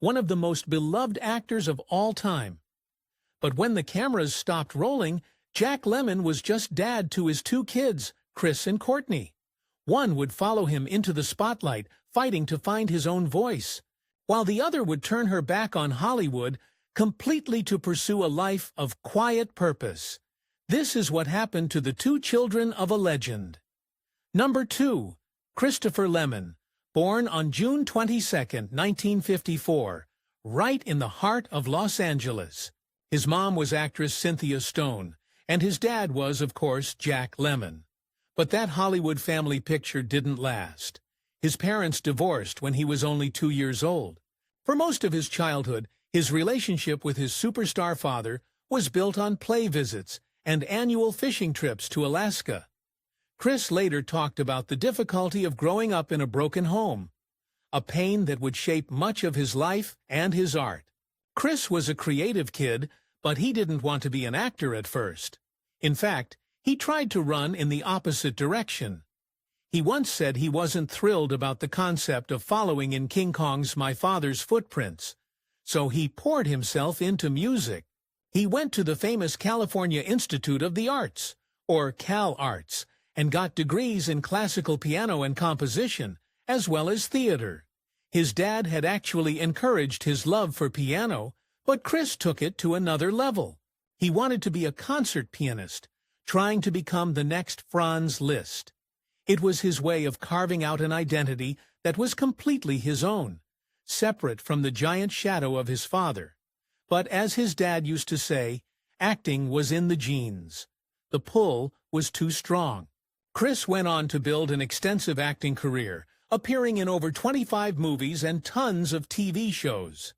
one of the most beloved actors of all time. But when the cameras stopped rolling, Jack Lemmon was just dad to his two kids, Chris and Courtney. One would follow him into the spotlight, fighting to find his own voice, while the other would turn her back on Hollywood, completely to pursue a life of quiet purpose. This is what happened to the two children of a legend. Number 2. Christopher Lemmon, born on June 22, 1954, right in the heart of Los Angeles. His mom was actress Cynthia Stone, and his dad was, of course, Jack Lemmon. But that Hollywood family picture didn't last. His parents divorced when he was only 2 years old. For most of his childhood, his relationship with his superstar father was built on play visits and annual fishing trips to Alaska. Chris later talked about the difficulty of growing up in a broken home, a pain that would shape much of his life and his art. Chris was a creative kid, but he didn't want to be an actor at first. In fact, he tried to run in the opposite direction. He once said he wasn't thrilled about the concept of following in King Kong's My Father's footprints, so he poured himself into music. He went to the famous California Institute of the Arts, or Cal Arts, and got degrees in classical piano and composition, as well as theater. His dad had actually encouraged his love for piano, but Chris took it to another level. He wanted to be a concert pianist, trying to become the next Franz Liszt. It was his way of carving out an identity that was completely his own, separate from the giant shadow of his father. But as his dad used to say, acting was in the genes. The pull was too strong. Chris went on to build an extensive acting career, appearing in over 25 movies and tons of TV shows.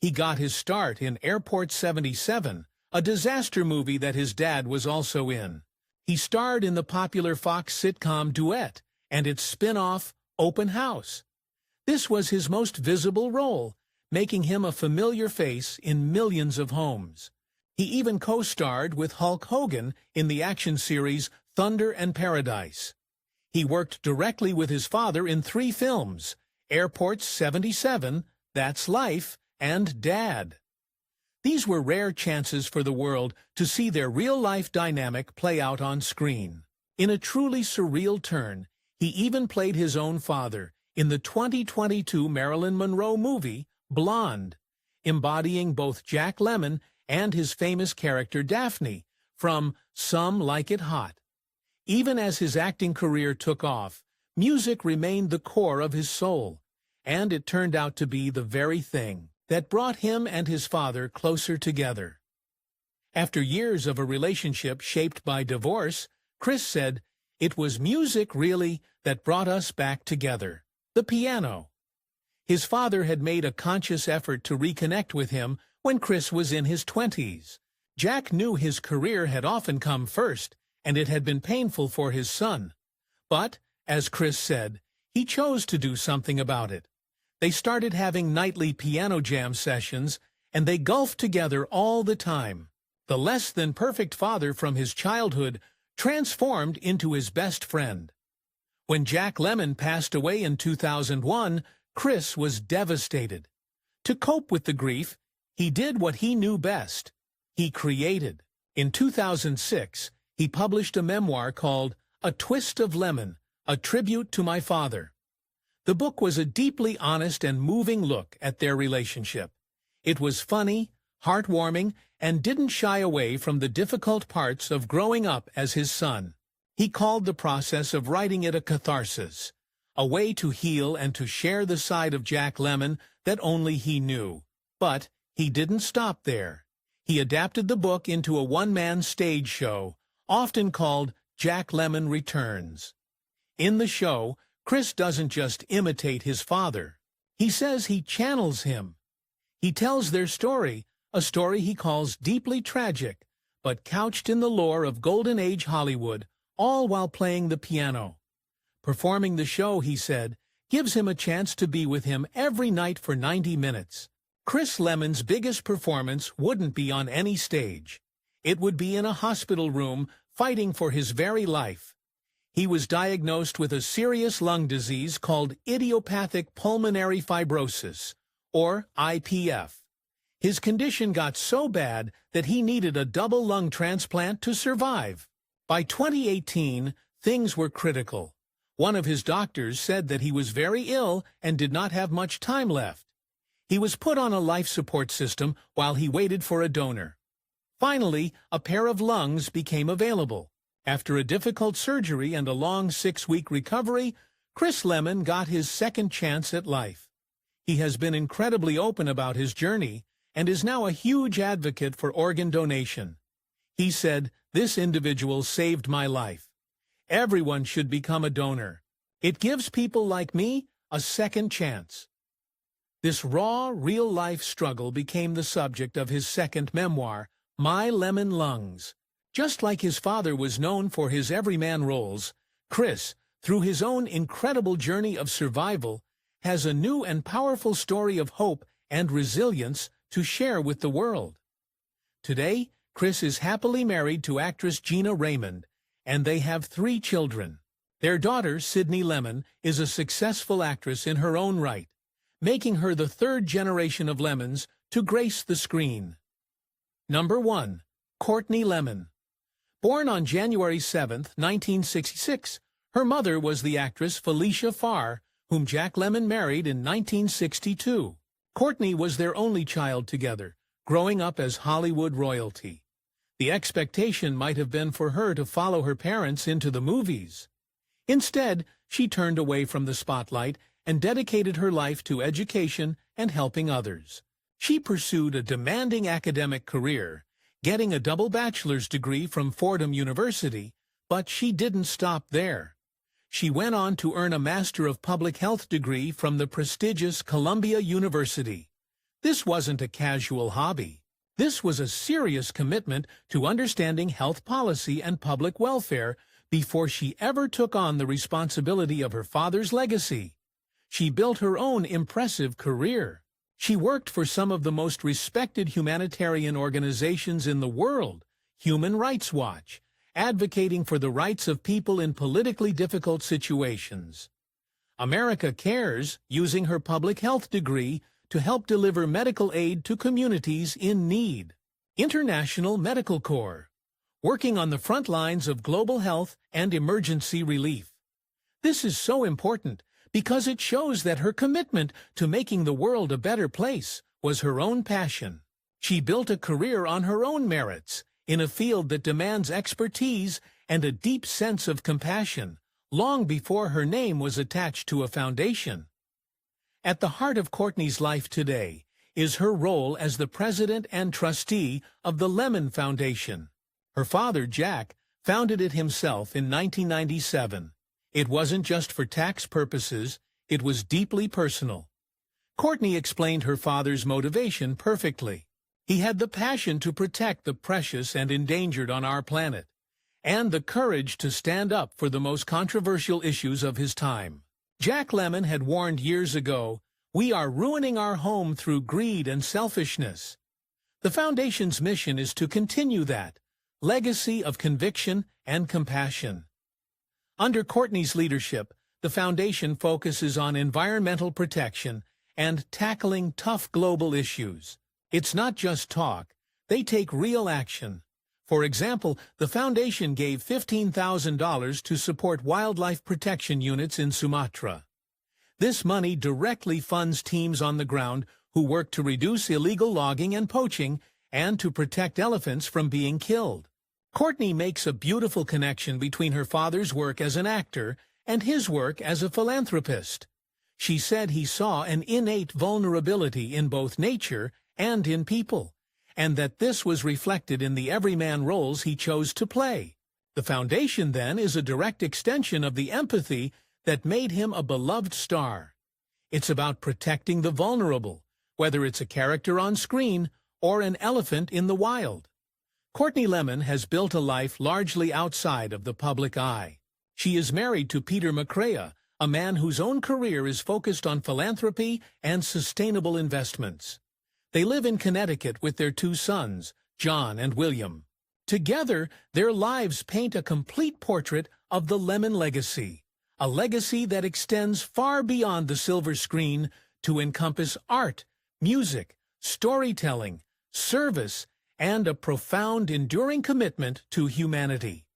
He got his start in Airport 77, a disaster movie that his dad was also in. He starred in the popular Fox sitcom Duet and its spin-off Open House. This was his most visible role, making him a familiar face in millions of homes. He even co-starred with Hulk Hogan in the action series Thunder and Paradise. He worked directly with his father in 3 films, Airport 77, That's Life, and Dad. These were rare chances for the world to see their real-life dynamic play out on screen. In a truly surreal turn, he even played his own father in the 2022 Marilyn Monroe movie, Blonde, embodying both Jack Lemmon and his famous character Daphne from Some Like It Hot. Even as his acting career took off, music remained the core of his soul, and it turned out to be the very thing that brought him and his father closer together. After years of a relationship shaped by divorce, Chris said, "It was music, really, that brought us back together. The piano." His father had made a conscious effort to reconnect with him when Chris was in his 20s. Jack knew his career had often come first, and it had been painful for his son. But, as Chris said, he chose to do something about it. They started having nightly piano jam sessions, and they golfed together all the time. The less-than-perfect father from his childhood transformed into his best friend. When Jack Lemmon passed away in 2001, Chris was devastated. To cope with the grief, he did what he knew best. He created. In 2006, he published a memoir called A Twist of Lemon, a tribute to my father. The book was a deeply honest and moving look at their relationship. It was funny, heartwarming, and didn't shy away from the difficult parts of growing up as his son. He called the process of writing it a catharsis, a way to heal and to share the side of Jack Lemmon that only he knew. But he didn't stop there. He adapted the book into a one-man stage show, often called Jack Lemmon Returns. In the show, Chris doesn't just imitate his father. He says he channels him. He tells their story, a story he calls deeply tragic, but couched in the lore of Golden Age Hollywood, all while playing the piano. Performing the show, he said, gives him a chance to be with him every night for 90 minutes. Chris Lemmon's biggest performance wouldn't be on any stage. It would be in a hospital room, fighting for his very life. He was diagnosed with a serious lung disease called idiopathic pulmonary fibrosis, or IPF. His condition got so bad that he needed a double lung transplant to survive. By 2018, things were critical. One of his doctors said that he was very ill and did not have much time left. He was put on a life support system while he waited for a donor. Finally, a pair of lungs became available. After a difficult surgery and a long 6-week recovery, Chris Lemmon got his second chance at life. He has been incredibly open about his journey and is now a huge advocate for organ donation. He said, "This individual saved my life. Everyone should become a donor. It gives people like me a second chance." This raw, real-life struggle became the subject of his second memoir, My Lemon Lungs. Just like his father was known for his everyman roles, Chris, through his own incredible journey of survival, has a new and powerful story of hope and resilience to share with the world. Today, Chris is happily married to actress Gina Raymond, and they have 3 children. Their daughter, Sydney Lemmon, is a successful actress in her own right, making her the 3rd generation of Lemmons to grace the screen. Number 1. Courtney Lemmon. Born on January 7, 1966, her mother was the actress Felicia Farr, whom Jack Lemmon married in 1962. Courtney was their only child together, growing up as Hollywood royalty. The expectation might have been for her to follow her parents into the movies. Instead, she turned away from the spotlight and dedicated her life to education and helping others. She pursued a demanding academic career, getting a double bachelor's degree from Fordham University, but she didn't stop there. She went on to earn a Master of Public Health degree from the prestigious Columbia University. This wasn't a casual hobby. This was a serious commitment to understanding health policy and public welfare before she ever took on the responsibility of her father's legacy. She built her own impressive career. She worked for some of the most respected humanitarian organizations in the world, Human Rights Watch, advocating for the rights of people in politically difficult situations. America Cares, using her public health degree to help deliver medical aid to communities in need. International Medical Corps, working on the front lines of global health and emergency relief. This is so important because it shows that her commitment to making the world a better place was her own passion. She built a career on her own merits, in a field that demands expertise and a deep sense of compassion, long before her name was attached to a foundation. At the heart of Courtney's life today is her role as the president and trustee of the Lemmon Foundation. Her father, Jack, founded it himself in 1997. It wasn't just for tax purposes, it was deeply personal. Courtney explained her father's motivation perfectly. He had the passion to protect the precious and endangered on our planet, and the courage to stand up for the most controversial issues of his time. Jack Lemmon had warned years ago, "We are ruining our home through greed and selfishness." The Foundation's mission is to continue that legacy of conviction and compassion. Under Courtney's leadership, the Foundation focuses on environmental protection and tackling tough global issues. It's not just talk. They take real action. For example, the Foundation gave $15,000 to support wildlife protection units in Sumatra. This money directly funds teams on the ground who work to reduce illegal logging and poaching and to protect elephants from being killed. Courtney makes a beautiful connection between her father's work as an actor and his work as a philanthropist. She said he saw an innate vulnerability in both nature and in people, and that this was reflected in the everyman roles he chose to play. The Foundation, then, is a direct extension of the empathy that made him a beloved star. It's about protecting the vulnerable, whether it's a character on screen or an elephant in the wild. Courtney Lemmon has built a life largely outside of the public eye. She is married to Peter McCrea, a man whose own career is focused on philanthropy and sustainable investments. They live in Connecticut with their 2 sons, John and William. Together, their lives paint a complete portrait of the Lemmon legacy, a legacy that extends far beyond the silver screen to encompass art, music, storytelling, service, and a profound, enduring commitment to humanity.